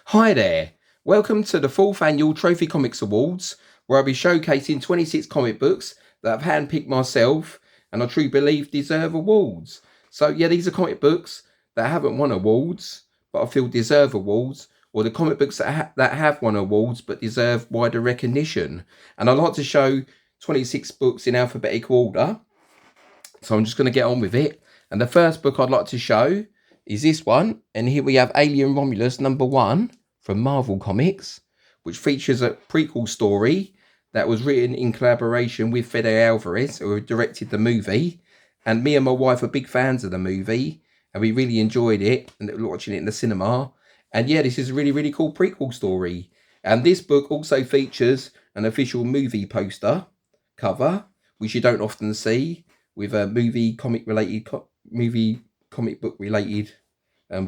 Hi there, welcome to the 4th Annual Trophy Comics Awards, where I'll be showcasing 26 comic books that I've handpicked myself and I truly believe deserve awards. So yeah, these are comic books that haven't won awards, but I feel deserve awards, or the comic books that have won awards but deserve wider recognition. And I like to show 26 books in alphabetical order, so I'm just going to get on with it. And the first book I'd like to show is this one, and here we have Alien Romulus #1 from Marvel Comics, which features a prequel story that was written in collaboration with Fede Alvarez, who directed the movie. And me and my wife are big fans of the movie, and we really enjoyed it and watching it in the cinema. And yeah, this is a really, really cool prequel story. And this book also features an official movie poster cover, which you don't often see with a comic book related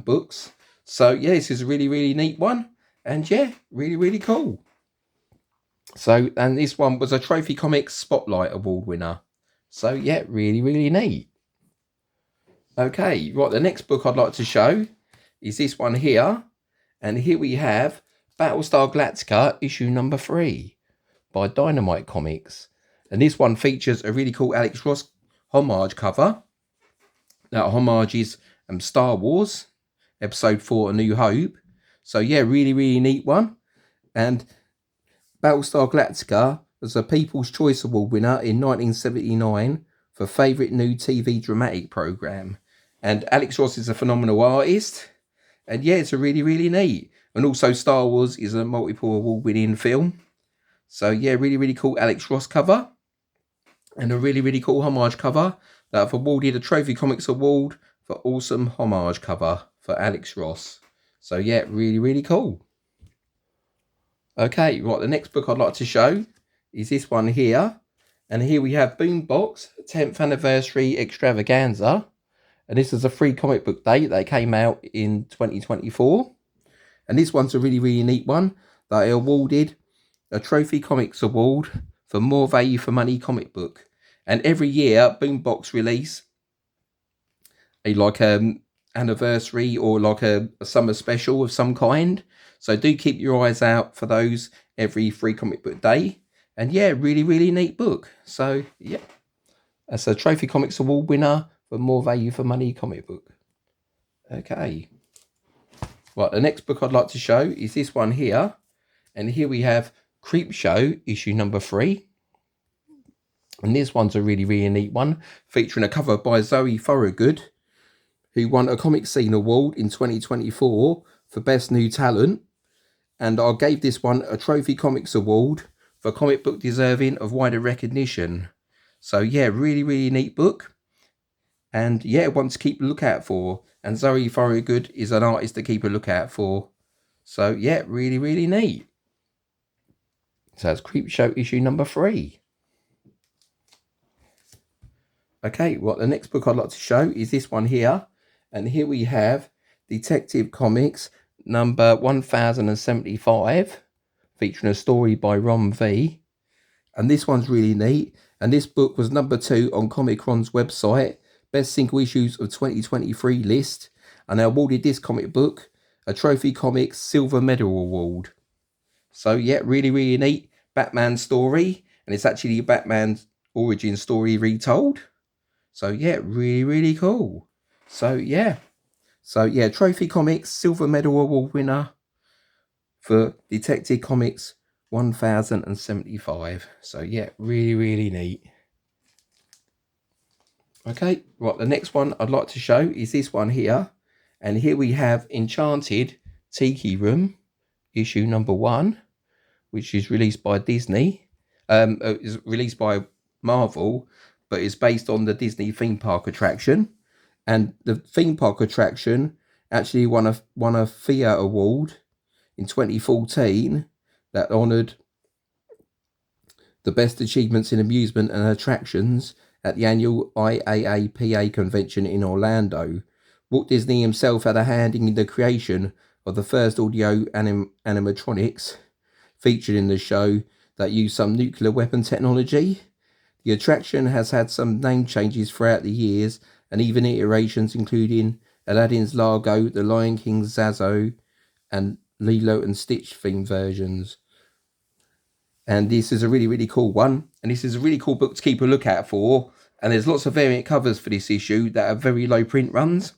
books. So yeah, this is a really, really neat one, and yeah, really, really cool. So, and this one was a Trophy Comics Spotlight Award winner. So yeah, really, really neat. Okay, right, the next book I'd like to show is this one here, and here we have Battlestar Galactica issue #3 by Dynamite Comics, and this one features a really cool Alex Ross homage cover. That homage is Star Wars Episode 4 A New Hope. So yeah, really, really neat one. And Battlestar Galactica was a People's Choice Award winner in 1979 for favourite new TV dramatic programme. And Alex Ross is a phenomenal artist. And yeah, it's a really, really neat. And also Star Wars is a multiple award winning film. So yeah, really, really cool Alex Ross cover. And a really, really cool homage cover that I've awarded a Trophy Comics Award for awesome homage cover for Alex Ross. So yeah, really, really cool. Okay, right, the next book I'd like to show is this one here. And here we have Boombox 10th Anniversary Extravaganza. And this is a free comic book day that came out in 2024. And this one's a really, really neat one that I awarded a Trophy Comics Award for more value for money comic book. And every year Boombox release a anniversary or like a summer special of some kind. So do keep your eyes out for those every free comic book day. And yeah, really, really neat book. So yeah, that's a Trophy Comics Award winner for more value for money comic book. Okay. Right, the next book I'd like to show is this one here. And here we have Creepshow issue #3. And this one's a really, really neat one, featuring a cover by Zoe Thorogood, who won a Comic Scene Award in 2024 for Best New Talent. And I gave this one a Trophy Comics Award for comic book deserving of wider recognition. So yeah, really, really neat book. And yeah, one to keep a lookout for. And Zoe Thorogood is an artist to keep a lookout for. So yeah, really, really neat. So that's Creepshow issue #3. Okay, well, the next book I'd like to show is this one here. And here we have Detective Comics #1075, featuring a story by Ron V. And this one's really neat. And this book was #2 on Comic-Con's website, Best Single Issues of 2023 list. And I awarded this comic book a Trophy Comics Silver Medal Award. So yeah, really, really neat Batman story. And it's actually a Batman origin story retold. So yeah, really, really cool. So yeah, Trophy Comics Silver Medal Award winner for Detective Comics 1075. So yeah, really, really neat. Okay, right, the next one I'd like to show is this one here. And here we have Enchanted Tiki Room issue #1, which is released by Disney. Is released by Marvel, but is based on the Disney theme park attraction. And the theme park attraction actually won a FIA award in 2014 that honoured the best achievements in amusement and attractions at the annual IAAPA convention in Orlando. Walt Disney himself had a hand in the creation of the first audio animatronics featured in the show that used some nuclear weapon technology. The attraction has had some name changes throughout the years, and even iterations including Aladdin's Largo, The Lion King's Zazu, and Lilo and Stitch theme versions. And this is a really, really cool one. And this is a really cool book to keep a lookout for. And there's lots of variant covers for this issue that are very low print runs.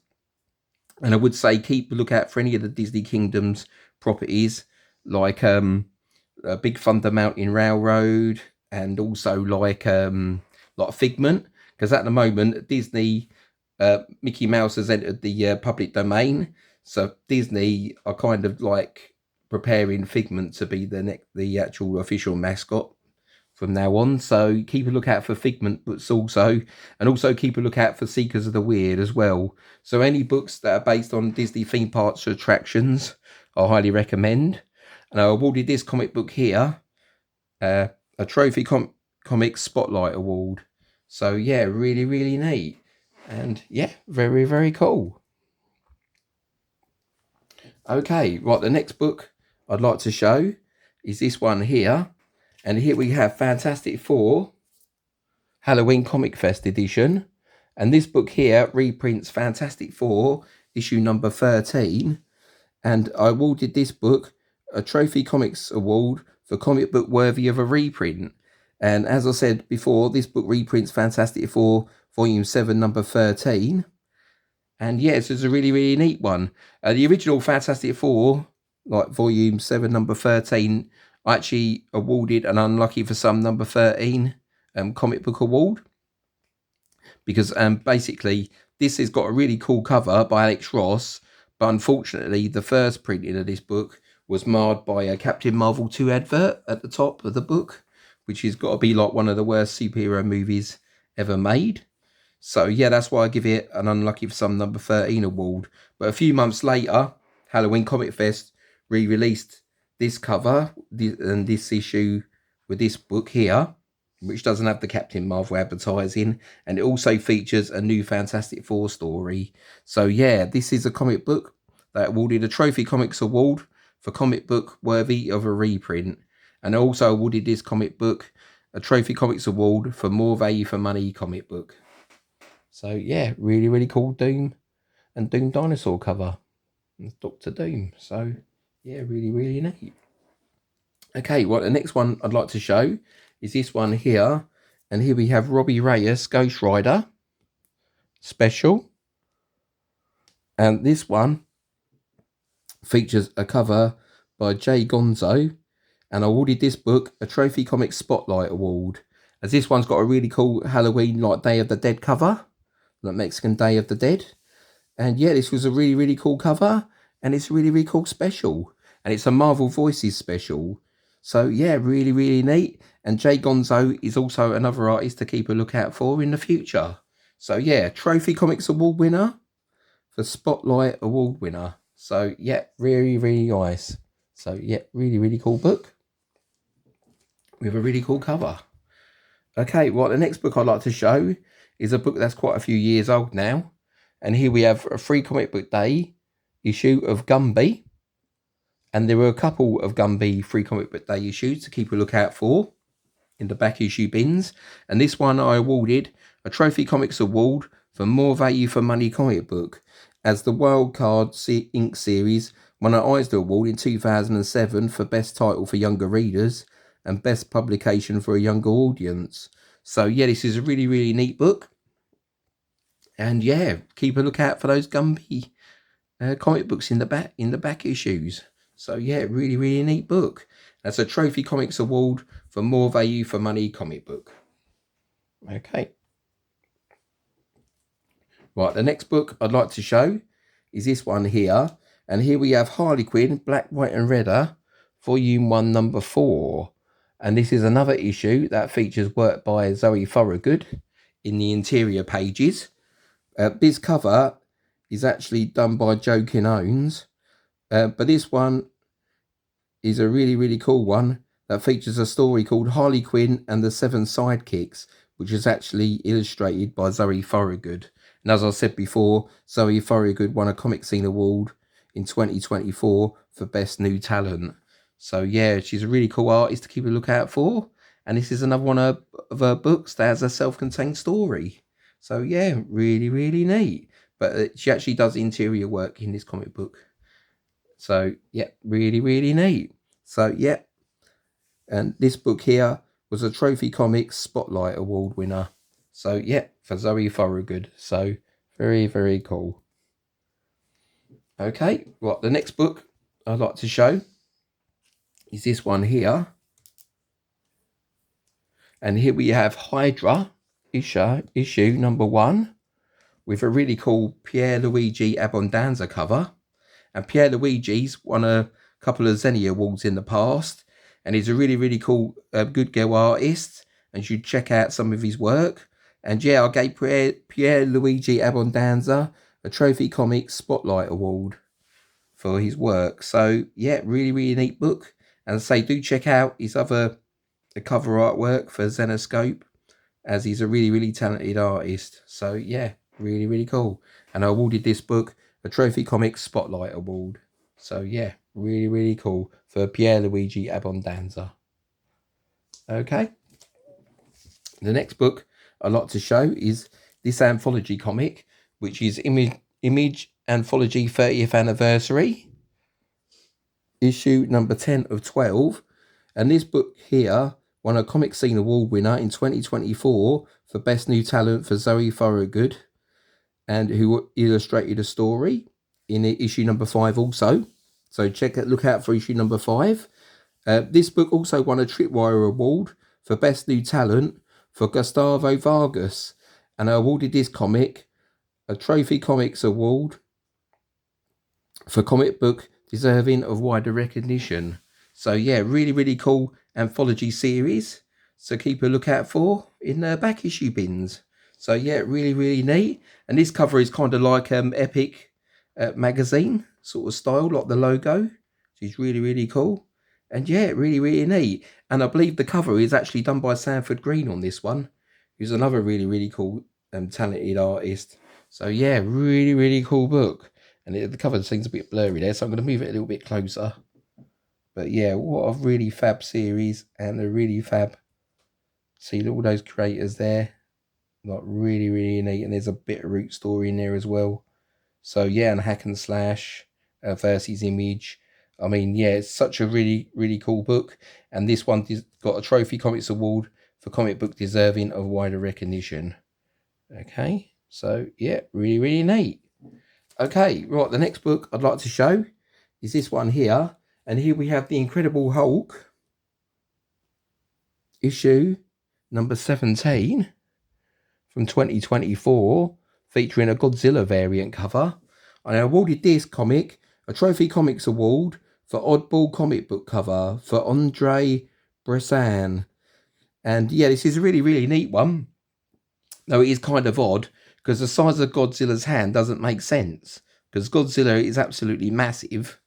And I would say keep a lookout for any of the Disney Kingdoms properties, like Big Thunder Mountain Railroad, and also like Figment, because at the moment Disney Mickey Mouse has entered the public domain, so Disney are kind of like preparing Figment to be the actual official mascot from now on. So keep a lookout for Figment books also, and also keep a lookout for Seekers of the Weird as well. So any books that are based on Disney theme parks or attractions, I highly recommend. And I awarded this comic book here a Trophy Comics Spotlight Award. So yeah, really, really neat. And yeah, very, very cool. Okay, right, the next book I'd like to show is this one here. And here we have Fantastic Four Halloween Comic Fest edition. And this book here reprints Fantastic Four issue number 13. And I awarded this book a Trophy Comics Award for comic book worthy of a reprint. And as I said before, this book reprints Fantastic Four volume 7 number 13. And yes, it's a really, really neat one. The original Fantastic Four, like volume 7 number 13, I actually awarded an Unlucky for Some number 13 comic book award, because basically this has got a really cool cover by Alex Ross, but unfortunately the first printing of this book was marred by a Captain Marvel 2 advert at the top of the book, which has got to be like one of the worst superhero movies ever made. So yeah, that's why I give it an Unlucky for Some number 13 award. But a few months later, Halloween Comic Fest re-released this cover and this issue with this book here, which doesn't have the Captain Marvel advertising, and it also features a new Fantastic Four story. So yeah, this is a comic book that awarded a Trophy Comics Award for comic book worthy of a reprint, and also awarded this comic book a Trophy Comics Award for more value for money comic book. So yeah, really, really cool Doom and Doom Dinosaur cover. It's Dr. Doom. So yeah, really, really neat. Okay, well, the next one I'd like to show is this one here. And here we have Robbie Reyes, Ghost Rider special. And this one features a cover by Jay Gonzo. And I awarded this book a Trophy Comics Spotlight Award, as this one's got a really cool Halloween, like Day of the Dead cover, like Mexican Day of the Dead. And yeah, this was a really, really cool cover, and it's a really, really cool special. And it's a Marvel Voices special. So yeah, really, really neat. And Jay Gonzo is also another artist to keep a lookout for in the future. So yeah, Trophy Comics Award winner for Spotlight Award winner. So yeah, really, really nice. So yeah, really, really cool book with a really cool cover. Okay, well, the next book I'd like to show is a book that's quite a few years old now. And here we have a Free Comic Book Day issue of Gumby. And there were a couple of Gumby Free Comic Book Day issues to keep a lookout for in the back issue bins. And this one I awarded a Trophy Comics Award for more value for money comic book, as the Wild Card Inc. series won an Eisner Award in 2007 for Best Title for Younger Readers and Best Publication for a Younger Audience. So yeah, this is a really, really neat book. And yeah, keep a lookout for those Gumby comic books in the back issues. So yeah, really, really neat book. That's a Trophy Comics Award for more value for money comic book. Okay. Right, the next book I'd like to show is this one here. And here we have Harley Quinn, Black, White and Redder, Volume 1, Number 4. And this is another issue that features work by Zoe Thorogood in the interior pages. This cover is actually done by Joe Quinones. But this one is a really, really cool one that features a story called Harley Quinn and the Seven Sidekicks, which is actually illustrated by Zoe Thorogood. And as I said before, Zoe Thorogood won a Comic Scene Award in 2024 for Best New Talent. So yeah, she's a really cool artist to keep a lookout for. And this is another one of her books that has a self-contained story. So yeah, really, really neat. But she actually does interior work in this comic book. So yeah, really, really neat. So yeah, and this book here was a Trophy Comics Spotlight Award winner. So yeah, for Zoe Thorogood. So very, very cool. Okay, right, the next book I'd like to show is this one here. And here we have Hydra issue number 1 with a really cool Pierluigi Abbondanza cover. And Pierluigi's won a couple of Zenny Awards in the past, and he's a really, really cool Good Girl artist, and you should check out some of his work. And yeah, I gave Pierluigi Abbondanza a Trophy Comics Spotlight Award for his work. So yeah, really, really neat book. And I say, do check out his other cover artwork for Zenescope, as he's a really, really talented artist. So yeah, really, really cool. And I awarded this book a Trophy Comics Spotlight Award. So yeah, really, really cool for Pierluigi Abbondanza. Okay. The next book I'd like to show is this anthology comic, which is Image Anthology 30th Anniversary, issue number 10 of 12. And this book here won a Comic Scene Award winner in 2024 for Best New Talent for Zoe Thorogood, and who illustrated a story in issue number 5 also. So look out for issue number 5. This book also won a Tripwire Award for Best New Talent for Gustavo Vargas, and I awarded this comic a Trophy Comics Award for comic book deserving of wider recognition. So yeah, really, really cool anthology series. So keep a lookout for in the back issue bins. So yeah, really, really neat. And this cover is kind of like Epic magazine sort of style, like the logo. Which is really, really cool. And yeah, really, really neat. And I believe the cover is actually done by Sanford Green on this one, who's another really, really cool talented artist. So yeah, really, really cool book. And the cover seems a bit blurry there, so I'm going to move it a little bit closer. But yeah, what a really fab series, and a really fab. See all those creators there, like really, really neat. And there's a Bitterroot story in there as well. So yeah, and Hack and Slash versus Image. I mean, yeah, it's such a really, really cool book. And this one got a Trophy Comics Award for comic book deserving of wider recognition. Okay, so yeah, really, really neat. Okay, right, the next book I'd like to show is this one here. And here we have The Incredible Hulk, issue number 17 from 2024, featuring a Godzilla variant cover. And I awarded this comic a Trophy Comics Award for Oddball Comic Book Cover for Andre Bressan. And yeah, this is a really, really neat one. Though it is kind of odd, because the size of Godzilla's hand doesn't make sense. Because Godzilla is absolutely massive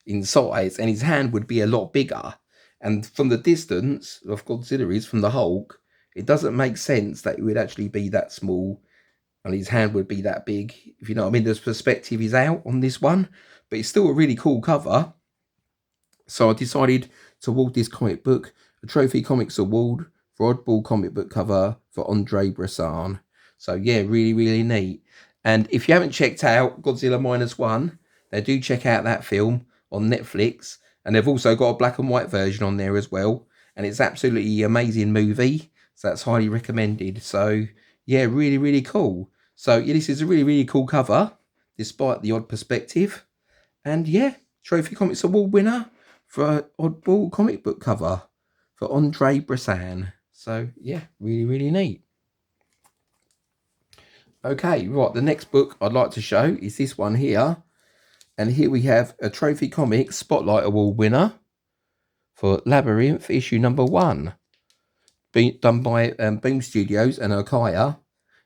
in size, and his hand would be a lot bigger. And from the distance of Godzilla is from the Hulk, it doesn't make sense that it would actually be that small and his hand would be that big, if you know what I mean. The perspective is out on this one, but it's still a really cool cover. So I decided to award this comic book a Trophy Comics Award for Oddball Comic Book Cover for Andre Bressan. So yeah, really, really neat. And if you haven't checked out Godzilla -1, then do check out that film on Netflix. And they've also got a black and white version on there as well. And it's absolutely amazing movie. So that's highly recommended. So yeah, really, really cool. So yeah, this is a really, really cool cover, despite the odd perspective. And yeah, Trophy Comics Award winner for Oddball Comic Book Cover for Andre Bressan. So yeah, really, really neat. Okay, right, the next book I'd like to show is this one here. And here we have a Trophy Comics Spotlight Award winner for Labyrinth, issue number 1. Done by Boom Studios and Okaya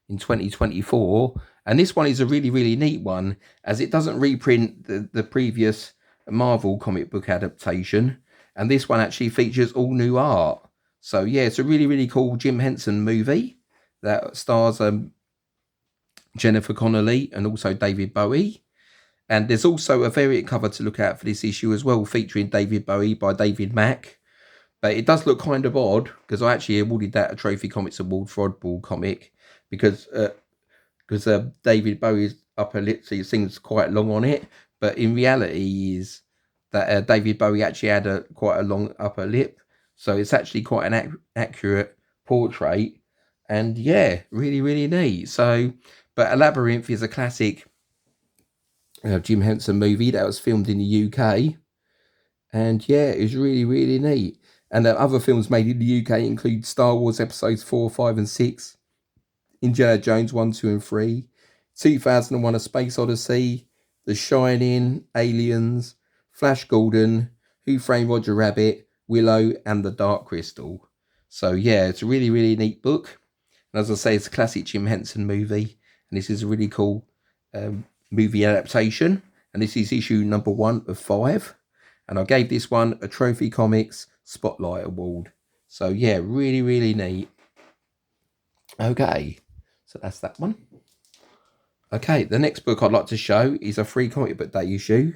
in 2024. And this one is a really, really neat one, as it doesn't reprint the previous Marvel comic book adaptation. And this one actually features all new art. So yeah, it's a really, really cool Jim Henson movie that stars Jennifer Connelly and also David Bowie. And there's also a variant cover to look out for this issue as well, featuring David Bowie by David Mack. But it does look kind of odd, because I actually awarded that a Trophy Comics Award for Oddball Comic, because David Bowie's upper lip, so it seems quite long on it. But in reality, he is that David Bowie actually had quite a long upper lip. So it's actually quite an accurate portrait. And yeah, really, really neat. So, but A Labyrinth is a classic Jim Henson movie that was filmed in the UK. And yeah, it was really, really neat. And other films made in the UK include Star Wars episodes 4, 5 and 6, Indiana Jones 1, 2 and 3, 2001 A Space Odyssey, The Shining, Aliens, Flash Gordon, Who Framed Roger Rabbit, Willow and The Dark Crystal. So yeah, it's a really, really neat book. And as I say, it's a classic Jim Henson movie. And this is a really cool movie adaptation. And this is issue number 1 of 5. And I gave this one a Trophy Comics Spotlight Award. So yeah, really, really neat. Okay, so that's that one. Okay, the next book I'd like to show is a free comic book day issue.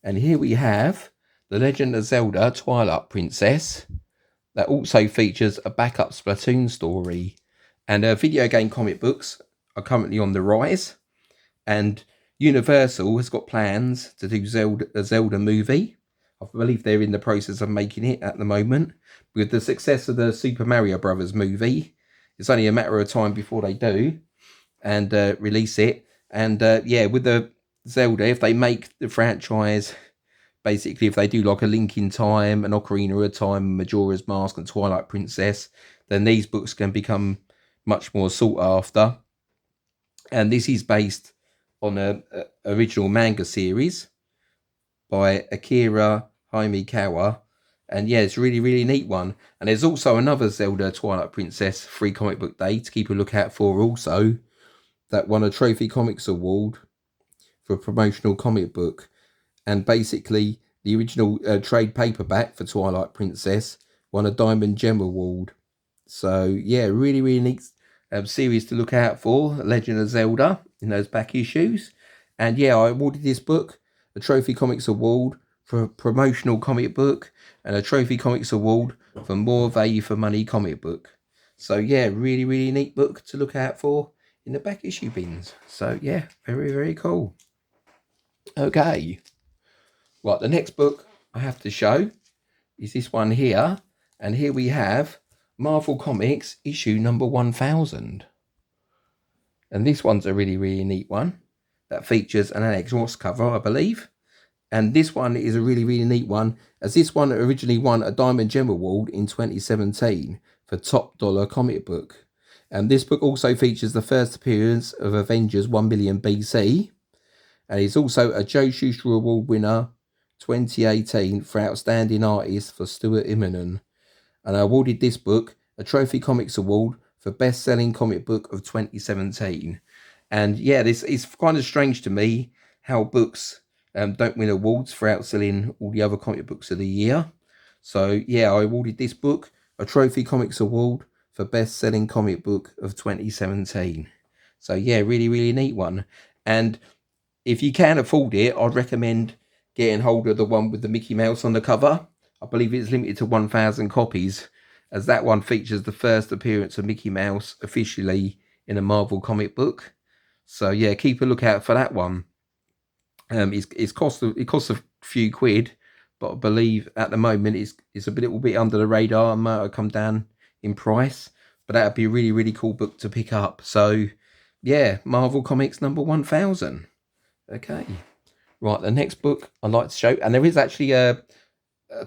And here we have The Legend of Zelda Twilight Princess. That also features a backup Splatoon story. And video game comic books are currently on the rise. And Universal has got plans to do a Zelda movie. I believe they're in the process of making it at the moment. With the success of the Super Mario Brothers movie, it's only a matter of time before they do and release it. And yeah, with the Zelda, if they make the franchise, basically if they do like a Link in Time, an Ocarina of Time, Majora's Mask and Twilight Princess, then these books can become much more sought after. And this is based on a original manga series by Akira Himekawa. And yeah, it's a really, really neat one. And there's also another Zelda Twilight Princess free comic book day to keep a lookout for also, that won a Trophy Comics Award for a promotional comic book. And basically, the original trade paperback for Twilight Princess won a Diamond Gem Award. So yeah, really, really neat series to look out for, Legend of Zelda, in those back issues. And yeah, I awarded this book a Trophy Comics Award for a promotional comic book and a Trophy Comics Award for more value for money comic book. So yeah, really, really neat book to look out for in the back issue bins. So yeah, very, very cool. Okay, right, the next book I have to show is this one here. And here we have Marvel Comics issue number 1000. And this one's a really, really neat one that features an Alex Ross cover, I believe. And this one is a really, really neat one, as this one originally won a Diamond Gem Award in 2017 for top dollar comic book. And this book also features the first appearance of Avengers 1 million BC. And it's also a Joe Shuster Award winner 2018 for Outstanding Artist for Stuart Immonen. And I awarded this book a Trophy Comics Award for Best Selling Comic Book of 2017. And yeah, this is kind of strange to me how books don't win awards for outselling all the other comic books of the year. So yeah, I awarded this book a Trophy Comics Award for Best Selling Comic Book of 2017. So yeah, really, really neat one. And if you can afford it, I'd recommend getting hold of the one with the Mickey Mouse on the cover. I believe it's limited to 1,000 copies, as that one features the first appearance of Mickey Mouse officially in a Marvel comic book. So yeah, keep a lookout for that one. It costs a few quid, but I believe at the moment it's a little bit under the radar and might have come down in price. But that'd be a really, really cool book to pick up. So yeah, Marvel Comics number 1000. Okay, right, the next book I'd like to show, and there is actually a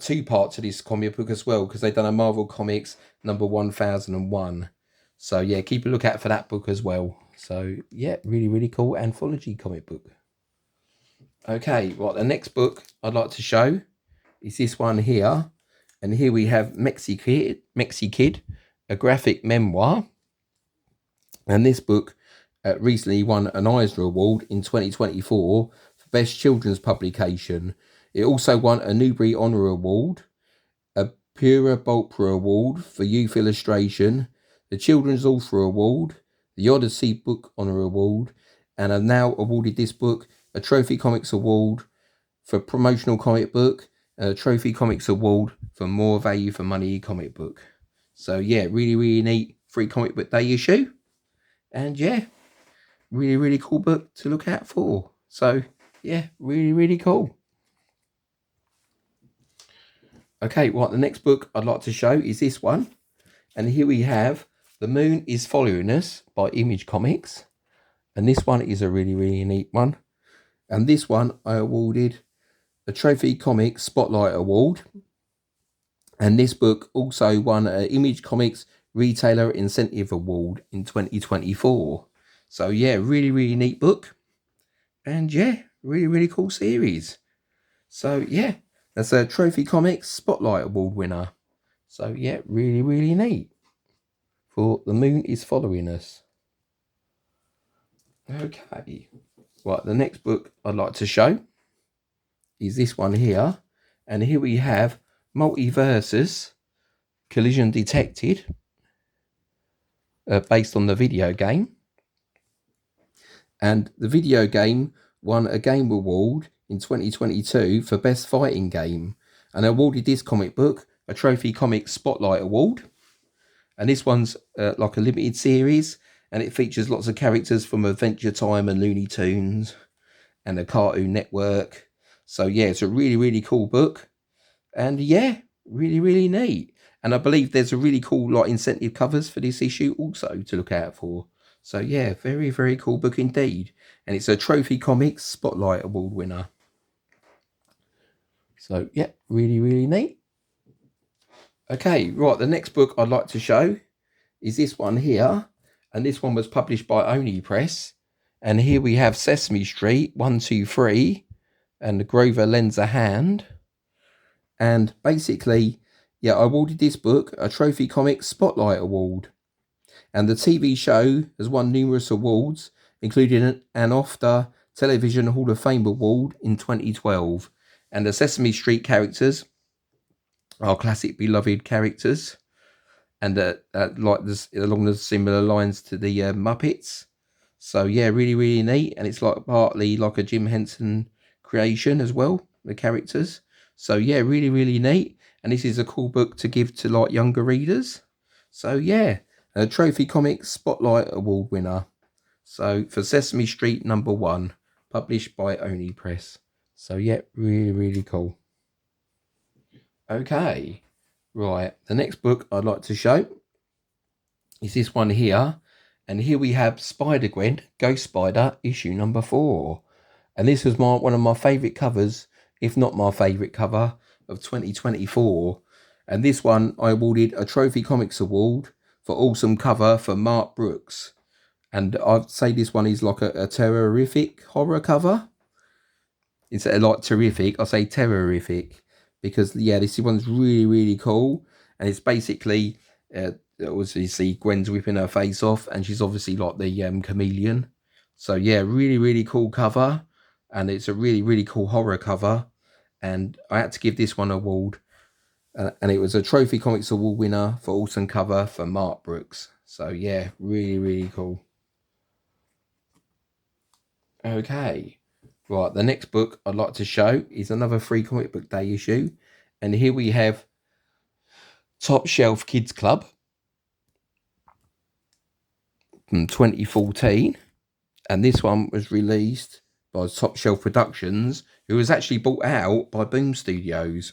two-part to this comic book as well, because they've done a Marvel Comics number 1001. So yeah, keep a lookout for that book as well. So yeah, really, really cool anthology comic book. Okay, right, the next book I'd like to show is this one here. And here we have Mexi-Kid, a graphic memoir. And this book recently won an Eisner Award in 2024 for Best Children's Publication. It also won a Newbery Honour Award, a Pura Balpra Award for Youth Illustration, the Children's Author Award, the Odyssey Book Honour Award, and have now awarded this book a Trophy Comics Award for Promotional Comic Book, and a Trophy Comics Award for More Value for Money Comic Book. So yeah, really, really neat free comic book day issue. And yeah, really, really cool book to look out for. So yeah, really, really cool. Okay, right, the next book I'd like to show is this one. And here we have The Moon is Following Us by Image Comics. And this one is a really, really neat one. And this one I awarded a Trophy Comics Spotlight Award. And this book also won an Image Comics Retailer Incentive Award in 2024. So yeah, really, really neat book. And yeah, really, really cool series. So yeah, that's a Trophy Comics Spotlight Award winner. So yeah, really, really neat. For The Moon is Following Us. Okay. Right, the next book I'd like to show is this one here. And here we have Multiversus Collision Detected, based on the video game. And the video game won a Game Award in 2022 for Best Fighting Game, and awarded this comic book a Trophy Comics Spotlight Award. And this one's like a limited series, and it features lots of characters from Adventure Time and Looney Tunes and the Cartoon Network. So yeah, it's a really, really cool book. And yeah, really, really neat. And I believe there's a really cool like incentive covers for this issue also to look out for. So yeah, very, very cool book indeed. And it's a Trophy Comics Spotlight Award winner. So yeah, really, really neat. Okay, right, the next book I'd like to show is this one here. And this one was published by Oni Press. And here we have Sesame Street 1, 2, 3 and Grover Lends a Hand. And basically, yeah, I awarded this book a Trophy Comics Spotlight Award. And the TV show has won numerous awards, including an BAFTA Television Hall of Fame Award in 2012. And the Sesame Street characters are classic beloved characters. And like this, along the similar lines to the Muppets. So yeah, really, really neat. And it's like partly like a Jim Henson creation as well, the characters. So yeah, really, really neat. And this is a cool book to give to like younger readers. So yeah, a Trophy Comics Spotlight Award winner. So for Sesame Street #1, published by Oni Press. So yeah, really, really cool. Okay, right. The next book I'd like to show is this one here. And here we have Spider-Gwen, Ghost Spider, issue #4. And this was one of my favourite covers, if not my favourite cover of 2024. And this one I awarded a Trophy Comics Award for awesome cover for Mark Brooks. And I'd say this one is like a terrorific horror cover. Instead of like terrific, I say terrorific. Because yeah, this one's really, really cool. And it's basically, obviously you see Gwen's whipping her face off. And she's obviously like the chameleon. So yeah, really, really cool cover. And it's a really, really cool horror cover. And I had to give this one an award. And it was a Trophy Comics Award winner for awesome cover for Mark Brooks. So yeah, really, really cool. Okay. Right, the next book I'd like to show is another Free Comic Book Day issue. And here we have Top Shelf Kids Club from 2014. And this one was released by Top Shelf Productions, who was actually bought out by Boom Studios.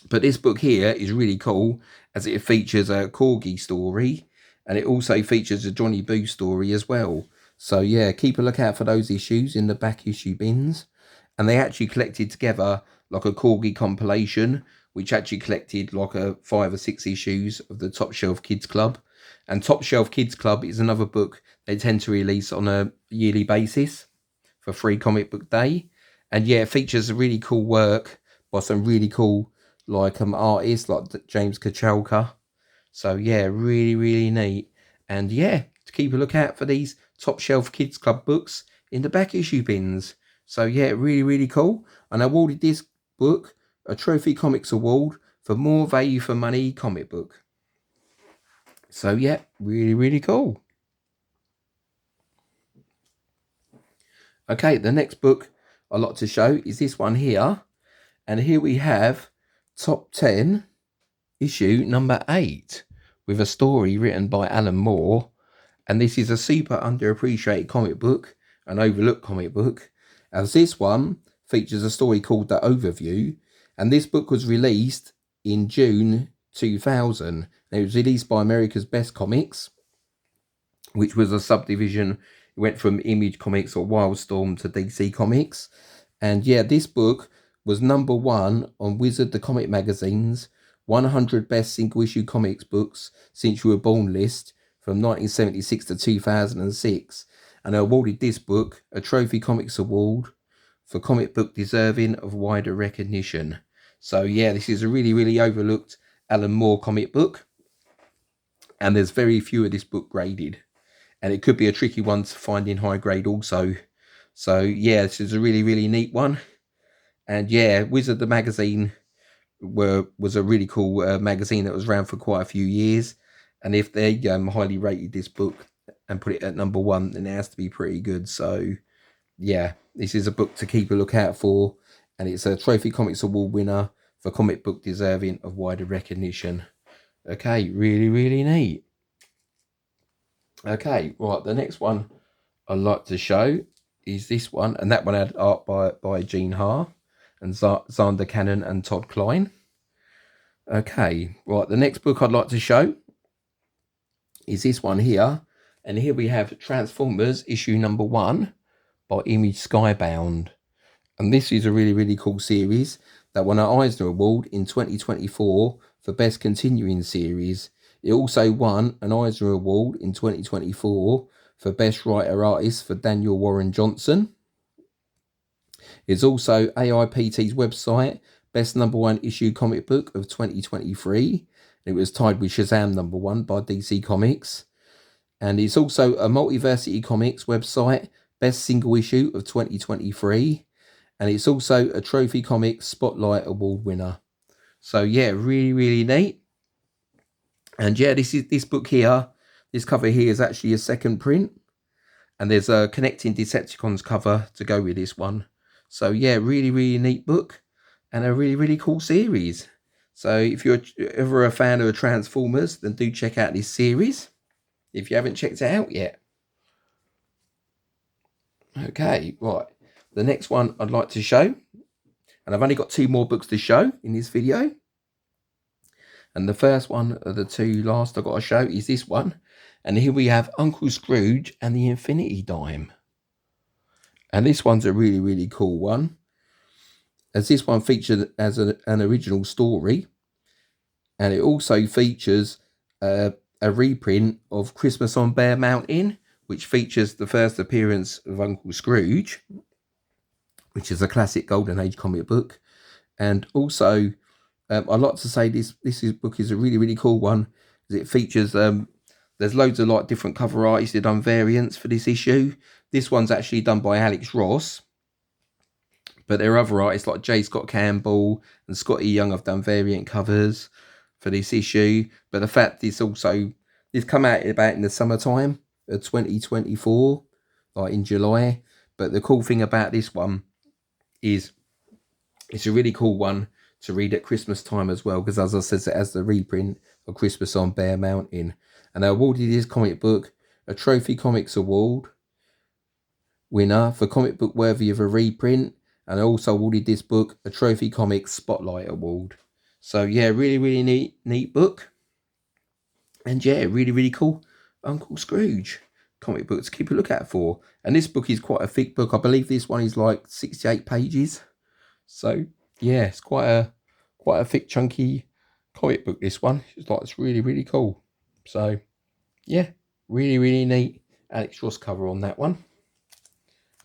But this book here is really cool as it features a Corgi story. And it also features a Johnny Boo story as well. So yeah, keep a lookout for those issues in the back issue bins. And they actually collected together like a Corgi compilation, which actually collected like 5 or 6 issues of the Top Shelf Kids Club. And Top Shelf Kids Club is another book they tend to release on a yearly basis for Free Comic Book Day. And yeah, it features a really cool work by some really cool like artists like James Kachalka. So yeah, really, really neat. And yeah, to keep a lookout for these Top Shelf Kids Club books in the back issue bins. So yeah, really, really cool. And I awarded this book a Trophy Comics Award for more value for money comic book. So yeah, really, really cool. Okay, the next book I'd like to show is this one here. And here we have Top 10 issue #8 with a story written by Alan Moore. And this is a super underappreciated comic book, an overlooked comic book, as this one features a story called The Overview. And this book was released in June 2000. And it was released by America's Best Comics, which was a subdivision. It went from Image Comics or Wildstorm to DC Comics. And yeah, this book was #1 on Wizard the Comic Magazine's 100 Best Single Issue Comics Books Since You Were Born list from 1976 to 2006. And awarded this book a Trophy Comics Award for comic book deserving of wider recognition. So yeah, this is a really, really overlooked Alan Moore comic book. And there's very few of this book graded. And it could be a tricky one to find in high grade also. So yeah, this is a really, really neat one. And yeah, Wizard the magazine was a really cool magazine that was around for quite a few years. And if they highly rated this book and put it at #1, then it has to be pretty good. So yeah, this is a book to keep a lookout for. And it's a Trophy Comics Award winner for comic book deserving of wider recognition. Okay, really, really neat. Okay, right, the next one I'd like to show is this one, and that one had art by Gene Ha and Zander Cannon and Todd Klein. Okay, right, the next book I'd like to show is this one here, and here we have Transformers issue #1 by Image Skybound. And this is a really, really cool series that won an Eisner Award in 2024 for Best Continuing Series. It also won an Eisner Award in 2024 for Best Writer-Artist for Daniel Warren Johnson. It's also AIPT's website Best #1 Issue Comic Book of 2023. It was tied with Shazam #1 by DC Comics. And it's also a Multiversity Comics website Best Single Issue of 2023. And it's also a Trophy Comics Spotlight Award winner. So yeah, really, really neat. And yeah, this book here, this cover here is actually a second print. And there's a Connecting Decepticons cover to go with this one. So yeah, really, really neat book. And a really, really cool series. So if you're ever a fan of Transformers, then do check out this series if you haven't checked it out yet. Okay, right. The next one I'd like to show, and I've only got 2 more books to show in this video. And the first one of the 2 last I've got to show is this one. And here we have Uncle Scrooge and the Infinity Dime. And this one's a really, really cool one, as this one featured as an original story. And it also features a reprint of Christmas on Bear Mountain, which features the first appearance of Uncle Scrooge, which is a classic Golden Age comic book. And also, I'd like to say this book is a really, really cool one, because it features, there's loads of like different cover artists that done variants for this issue. This one's actually done by Alex Ross, but there are other artists like J. Scott Campbell and Scotty Young have done variant covers for this issue. But the fact this come out about in the summertime of 2024, like in July. But the cool thing about this one is it's a really cool one to read at Christmas time as well, because as I said, it has the reprint of Christmas on Bear Mountain. And they awarded this comic book a Trophy Comics Award winner for comic book worthy of a reprint, and I also awarded this book a Trophy Comics Spotlight Award. So yeah, really, really neat book. And yeah, really, really cool Uncle Scrooge comic book to keep a lookout for. And this book is quite a thick book. I believe this one is like 68 pages. So yeah, it's quite a thick, chunky comic book, this one. It's really, really cool. So yeah, really, really neat Alex Ross cover on that one.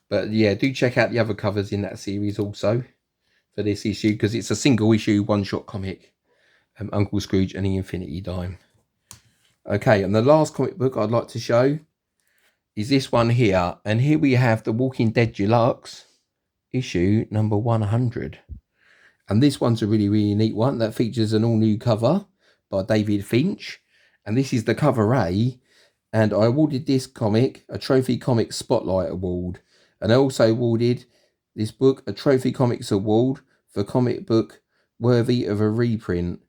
But yeah, do check out the other covers in that series also for this issue, because it's a single issue, one-shot comic, Uncle Scrooge and the Infinity Dime. Okay, and the last comic book I'd like to show is this one here. And here we have The Walking Dead Deluxe, issue #100. And this one's a really, really neat one that features an all-new cover by David Finch. And this is the cover A. And I awarded this comic a Trophy Comics Spotlight Award. And I also awarded this book a Trophy Comics Award for comic book worthy of a reprint.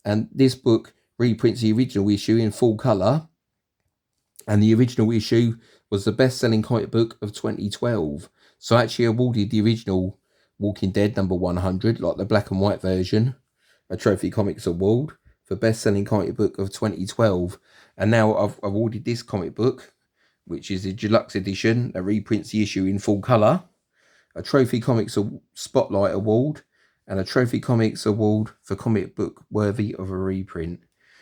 And this book reprints the original issue in full colour. And the original issue was the best-selling comic book of 2012. So I actually awarded the original Walking Dead number 100, like the black and white version, a Trophy Comics Award for best-selling comic book of 2012. And now I've awarded this comic book, which is a deluxe edition, that reprints the issue in full colour, a Trophy Comics Spotlight Award, and a Trophy Comics Award for comic book worthy of a reprint.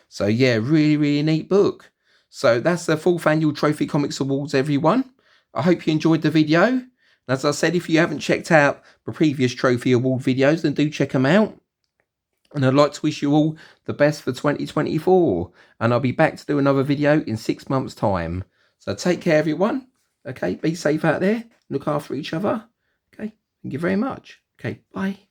So yeah, really neat book. So that's the 4th annual Trophy Comics Awards, everyone. I hope you enjoyed the video. And as I said, if you haven't checked out the previous Trophy Award videos, then do check them out. And I'd like to wish you all the best for 2024. And I'll be back to do another video in 6 months' time. So take care, everyone. Okay, be safe out there. Look after each other. Okay, thank you very much. Okay, bye.